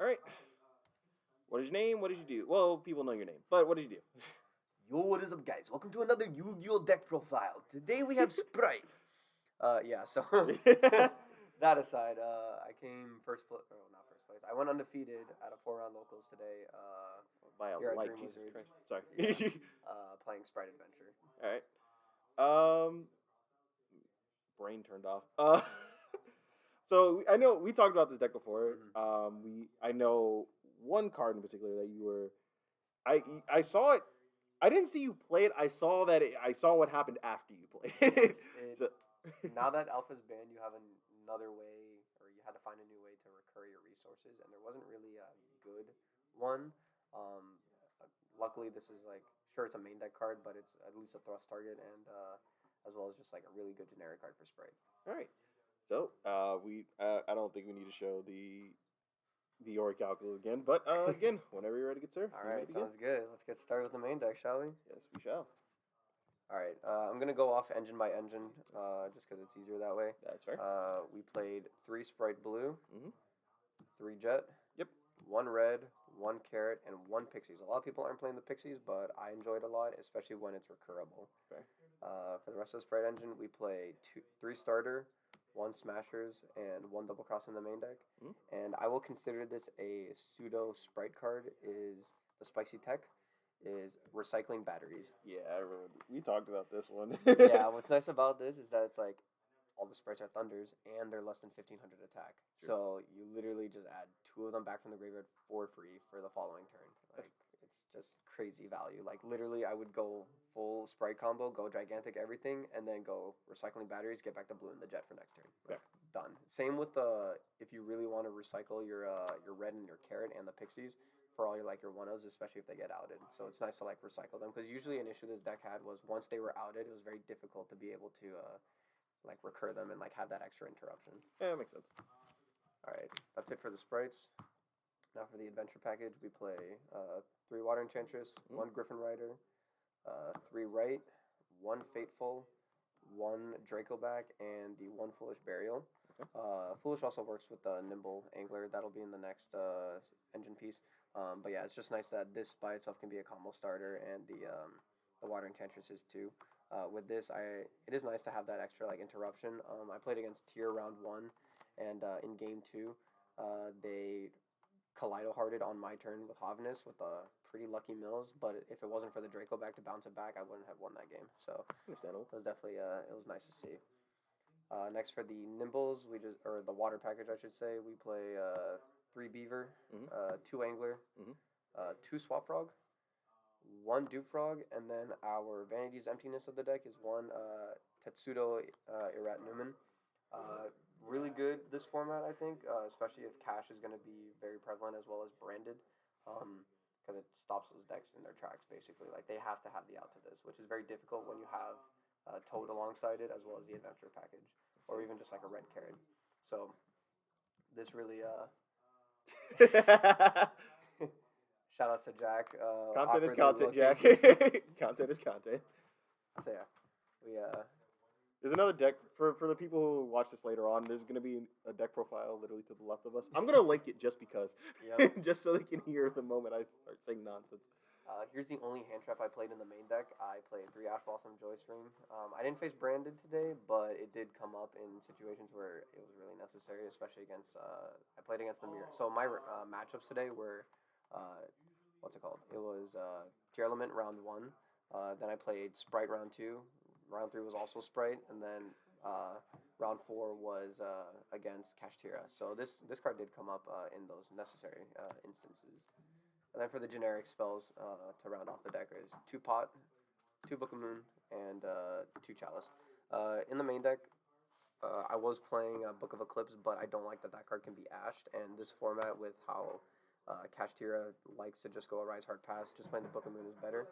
All right. What is your name? What did you do? Well, people know your name, but what did you do? Yo, what is up, guys? Welcome to another Yu-Gi-Oh deck profile. Today we have Spright. So that aside, I came first place. Oh, not first place. I went undefeated at a 4-round locals today. By a Here at light, Dream Jesus Wizards. Christ. Sorry. Yeah. Playing Spright Adventure. All right. Brain turned off. So I know we talked about this deck before. Mm-hmm. I know one card in particular that you were. I saw it. I didn't see you play it. I saw I saw what happened after you played it. So, Now that Alpha's banned, you have another way, or you had to find a new way to recur your resources, and there wasn't really a good one. Um, Luckily, this is like sure it's a main deck card, but it's at least a thrust target, and as well as just like a really good generic card for Sprite. all right. So I don't think we need to show the Ori calculus again, but again, whenever you're ready to get started. All right, sounds good. Let's get started with the main deck, shall we? Yes, we shall. All right, I'm gonna go off engine by engine, just because it's easier that way. That's fair. We played 3 Sprite blue, Mm-hmm. 3 jet. Yep. 1 red, 1 carrot, and 1 pixies. A lot of people aren't playing the pixies, but I enjoy it a lot, especially when it's recurable. Fair. For the rest of the Sprite engine, we play 3 starter, 1 smashers, and 1 double cross in the main deck. Mm-hmm. And I will consider this a pseudo Sprite card. Is the spicy tech is recycling batteries. Yeah, I remember. We talked about this one. Yeah, what's nice about this is that it's like all the sprites are thunders and they're less than 1500 attack. True. So you literally just add 2 of them back from the graveyard for free for the following turn. Like it's just crazy value. Like literally I would go full sprite combo, go gigantic everything, and then go recycling batteries, get back to blue and the jet for next turn. Like, done. Same with the if you really want to recycle your red and your carrot and the pixies for all your like your 1-0s, especially if they get outed. So it's nice to like recycle them because usually an issue this deck had was once they were outed, it was very difficult to be able to like recur them and like have that extra interruption. Yeah, that makes sense. All right, that's it for the sprites. Now for the adventure package, we play 3 water enchantress, 1 griffin rider, 3 right, 1 fateful, 1 dracoback, and the 1 foolish burial. Okay. Foolish also works with the nimble angler. That'll be in the next engine piece. But yeah, it's just nice that this by itself can be a combo starter, and the water enchantress is too. With this, it is nice to have that extra like interruption. I played against tier round 1, and in game 2, they Kaleido-hearted on my turn with Havnus with a pretty lucky mills. But if it wasn't for the Draco back to bounce it back, I wouldn't have won that game. So understandable. It was definitely it was nice to see. Next for the nimbles, or the water package, I should say, we play 3 beaver, 2 angler, 2 swap frog, 1 dupe frog, and then our vanity's emptiness of the deck is 1 Tetsudo Irat Newman. Really good this format, I think, especially if cash is going to be very prevalent as well as branded, because it stops those decks in their tracks basically. Like they have to have the out to this, which is very difficult when you have Toad alongside it as well as the adventure package, or even just like a red carrot. So this really shout outs to Jack. Content is content, Jack. Content is content. So yeah, we There's another deck for the people who watch this later on. There's gonna be a deck profile literally to the left of us. I'm gonna link it just because, just so they can hear the moment I start saying nonsense. Here's the only hand trap I played in the main deck. I played 3 Ash Blossom Joystream. I didn't face Branded today, but it did come up in situations where it was really necessary, especially against. I played against the mirror. So my matchups today were, what's it called? It was Tier Element round 1. Then I played Spright round 2. Round 3 was also Spright, and then round 4 was against Kashtira. So this card did come up in those necessary instances. And then for the generic spells to round off the deck is 2 Pot, 2 Book of Moon, and 2 Chalice. In the main deck, I was playing Book of Eclipse, but I don't like that card can be ashed. And this format with how Kashtira likes to just go a Rise Hard Pass, just playing the Book of Moon is better.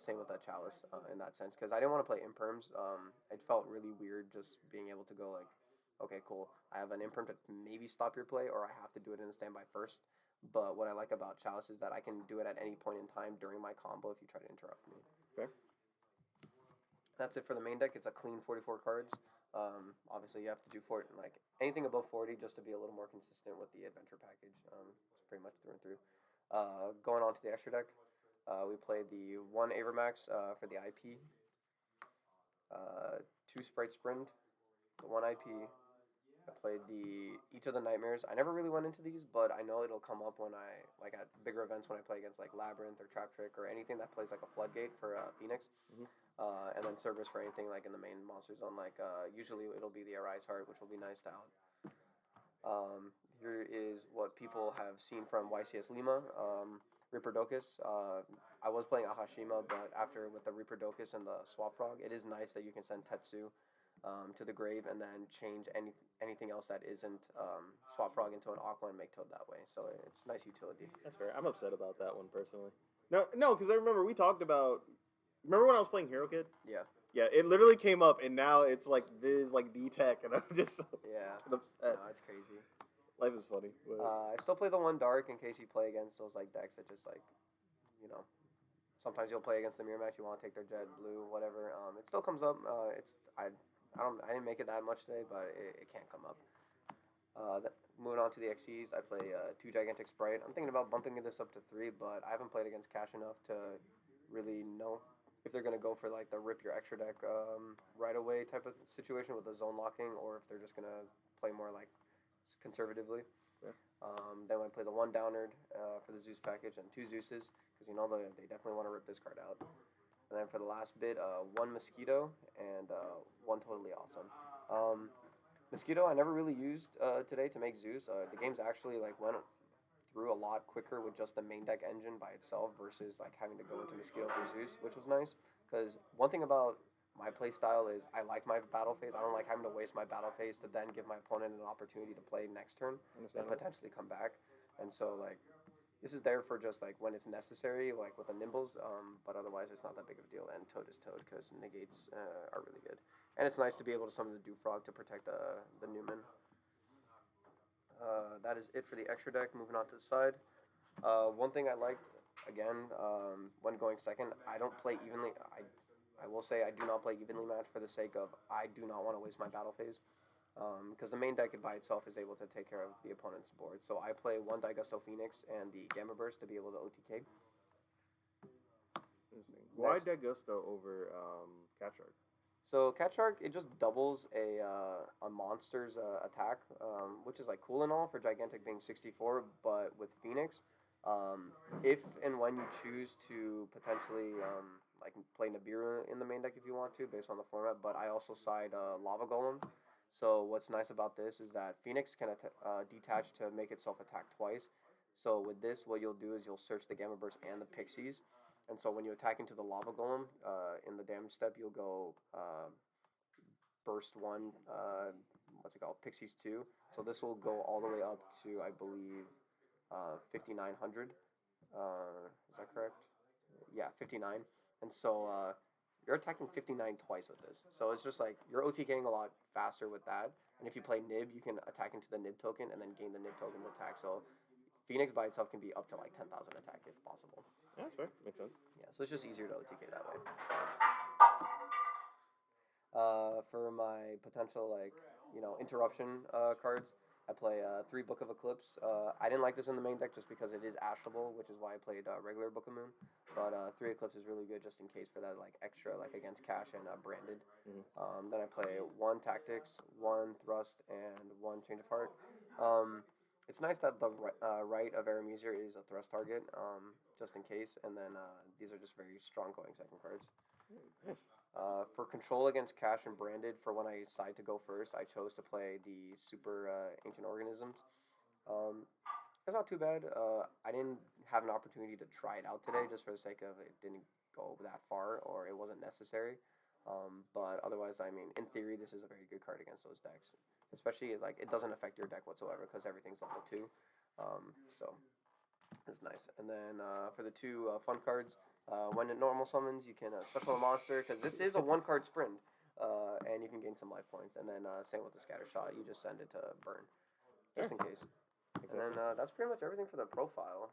Same with that Chalice in that sense, because I didn't want to play Imperms. It felt really weird just being able to go like, okay, cool, I have an Imperm to maybe stop your play, or I have to do it in a standby first. But what I like about Chalice is that I can do it at any point in time during my combo if you try to interrupt me. Fair. That's it for the main deck. It's a clean 44 cards. Obviously, you have to do anything above 40 just to be a little more consistent with the adventure package. It's pretty much through and through. Going on to the extra deck, we played the 1 Avermax for the IP, 2 Spright Sprint, the 1 IP. I played each of the Nightmares. I never really went into these, but I know it'll come up when at bigger events when I play against like Labyrinth or Trap Trick or anything that plays like a Floodgate for Phoenix. Mm-hmm. And then Cerberus for anything like in the main monster zone. Like usually it'll be the Arise Heart, which will be nice to out. Here is what people have seen from YCS Lima. Reaper-Docus. I was playing Ahashima, but after with the Reaper-Docus and the Swap Frog, it is nice that you can send Tetsu to the grave and then change anything else that isn't Swap Frog into an Aqua and make Toad that way. So it's nice utility. That's fair. I'm upset about that one personally. No, because I remember we talked about. Remember when I was playing Hero Kid? Yeah. Yeah, it literally came up, and now it's like this, like D-Tech, and I'm just upset. No, it's crazy. Life is funny. I still play the 1 Dark in case you play against those like decks that just like, sometimes you'll play against the mirror match. You want to take their Jet Blue, whatever. It still comes up. I didn't make it that much today, but it can't come up. Moving on to the XCs, I play 2 Gigantic Spright. I'm thinking about bumping this up to 3, but I haven't played against Cash enough to really know if they're gonna go for like the rip your extra deck right away type of situation with the zone locking, or if they're just gonna play more like conservatively. Yeah. Then I play the 1 Downerd for the Zeus package and 2 Zeuses because they definitely want to rip this card out. And then for the last bit, 1 Mosquito and 1 Totally Awesome. Mosquito I never really used today to make Zeus. The game's actually like went through a lot quicker with just the main deck engine by itself versus like having to go into Mosquito for Zeus, which was nice. Because one thing about my play style is I like my battle phase. I don't like having to waste my battle phase to then give my opponent an opportunity to play next turn and potentially come back. And so like this is there for just like when it's necessary, like with the Nimbles. But otherwise it's not that big of a deal. And Toad is Toad because negates are really good. And it's nice to be able to summon the Dewfrog to protect the Newman. That is it for the extra deck. Moving on to the side. One thing I liked, again, when going second, I don't play evenly. I will say I do not play evenly matched for the sake of I do not want to waste my battle phase. Because the main deck by itself is able to take care of the opponent's board. So I play 1 Daigusto Phoenix and the Gamma Burst to be able to OTK. Interesting. Why Daigusto over Catchark? So Catchark, it just doubles a monster's attack, which is like cool and all for Gigantic being 64, but with Phoenix, if and when you choose to potentially like play Nibiru in the main deck if you want to, based on the format, but I also side Lava Golem. So what's nice about this is that Phoenix can detach to make itself attack twice. So with this, what you'll do is you'll search the Gamma Burst and the Pixies. And so when you attack into the Lava Golem, in the damage step, you'll go Burst 1, Pixies 2. So this will go all the way up to, I believe, 5,900. Is that correct? Yeah, 59. And so you're attacking 59 twice with this. So it's just like, you're OTKing a lot faster with that. And if you play Nib, you can attack into the Nib token and then gain the Nib token's attack. So Phoenix by itself can be up to like 10,000 attack if possible. Yeah, that's fair. Makes sense. Yeah, so it's just easier to OTK that way. For my potential interruption cards, I play 3 Book of Eclipse. I didn't like this in the main deck just because it is ashable, which is why I played regular Book of Moon. But 3 Eclipse is really good just in case for that like extra like against Cash and Branded. Mm-hmm. Then I play 1 Tactics, 1 Thrust, and 1 Change of Heart. It's nice that the right of Aramesir is a thrust target, just in case, and then these are just very strong going second cards. Nice. For control against Cash and Branded, for when I decide to go first, I chose to play the Super Ancient Organisms. It's not too bad. I didn't have an opportunity to try it out today just for the sake of it didn't go that far or it wasn't necessary. But otherwise, I mean, in theory, this is a very good card against those decks. Especially, like, it doesn't affect your deck whatsoever because everything's level 2. So, it's nice. And then for the 2 fun cards, when it normal summons, you can special a monster because this is a 1-card sprint. And you can gain some life points. And then same with the Scatter Shot, you just send it to burn. Just in case. Exactly. And then that's pretty much everything for the profile.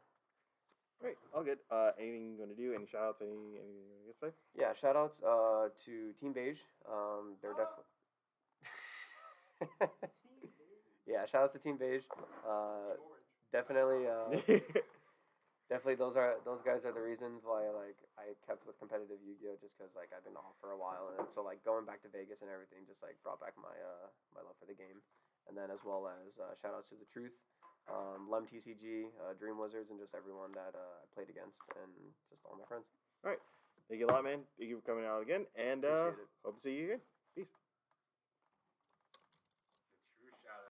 Great, all good. Anything you want to do? Any shout outs? Anything you can say? Yeah, shout outs to Team Beige. They're definitely. Yeah, shout outs to Team Beige. definitely. Definitely, those guys are the reasons why I kept with competitive Yu-Gi-Oh just because I've been off for a while, and so going back to Vegas and everything just brought back my love for the game, and then as well as shout outs to the Truth, Lem TCG, Dream Wizards, and just everyone that I played against, and just all my friends. All right, thank you a lot, man. Thank you for coming out again, and Appreciate it. hope to see you again. Peace.